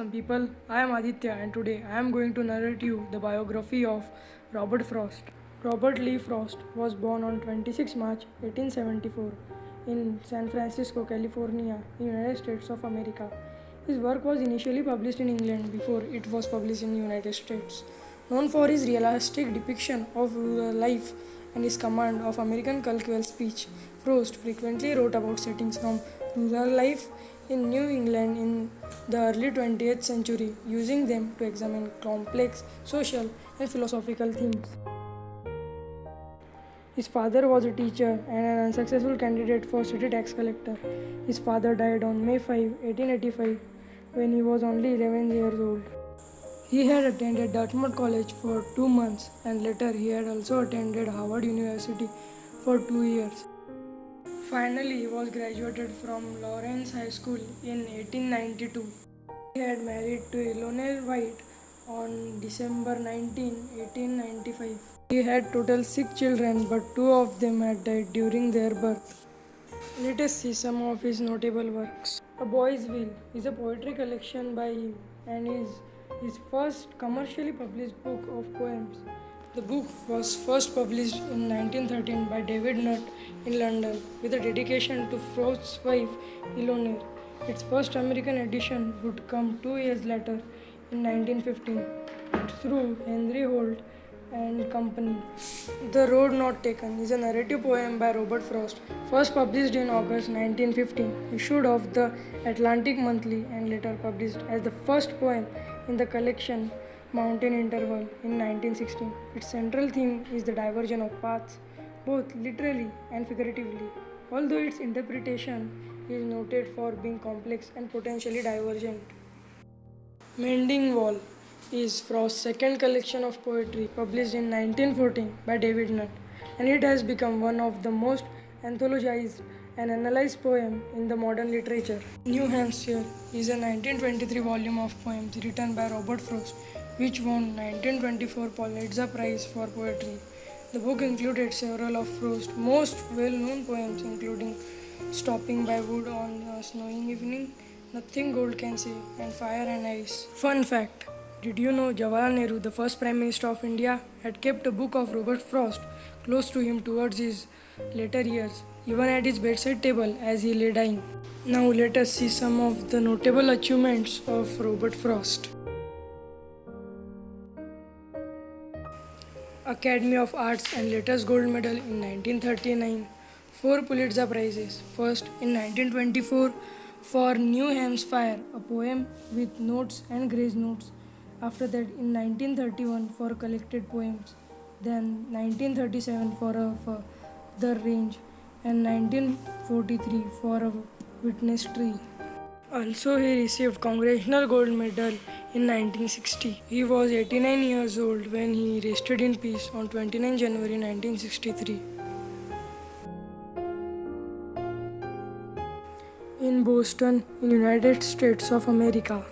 awesome people. I am Aditya and today I am going to narrate you the biography of Robert Frost. Robert Lee Frost was born on 26 March 1874 in San Francisco, California, United States of America. His work was initially published in England before it was published in the United States. Known for his realistic depiction of rural life and his command of American colloquial speech, Frost frequently wrote about settings from rural life in New England in the early 20th century, using them to examine complex social and philosophical themes. His father was a teacher and an unsuccessful candidate for city tax collector. His father died on May 5, 1885, when he was only 11 years old. He had attended Dartmouth College for 2 months and later he had also attended Harvard University for 2 years. Finally, he was graduated from Lawrence High School in 1892. He had married to Eleanor White on December 19, 1895. He had total 6 children, but 2 of them had died during their birth. Let us see some of his notable works. A Boy's Will is a poetry collection by him and is his first commercially published book of poems. The book was first published in 1913 by David Nutt in London with a dedication to Frost's wife Eleanor. Its first American edition would come 2 years later in 1915 through Henry Holt and Company. The Road Not Taken is a narrative poem by Robert Frost, first published in August 1915, issued of the Atlantic Monthly and later published as the first poem in the collection Mountain Interval in 1916. Its central theme is the diversion of paths, both literally and figuratively, although its interpretation is noted for being complex and potentially divergent. Mending Wall is Frost's second collection of poetry published in 1914 by David Nutt, and it has become one of the most anthologized and analyzed poems in the modern literature. New Hampshire is a 1923 volume of poems written by Robert Frost, which won 1924 Pulitzer Prize for Poetry. The book included several of Frost's most well-known poems, including Stopping by Wood on a Snowing Evening, Nothing Gold Can Say, and Fire and Ice. Fun fact: did you know Jawaharlal Nehru, the first Prime Minister of India, had kept a book of Robert Frost close to him towards his later years, even at his bedside table as he lay dying? Now let us see some of the notable achievements of Robert Frost. Academy of Arts and Letters Gold Medal in 1939, 4 Pulitzer Prizes, first in 1924 for New Hampshire, a poem with notes and grace notes, after that in 1931 for collected poems, then 1937 for The Range, and 1943 for A Witness Tree. Also, he received Congressional Gold Medal in 1960. He was 89 years old when he rested in peace on 29 January 1963. In Boston, in United States of America.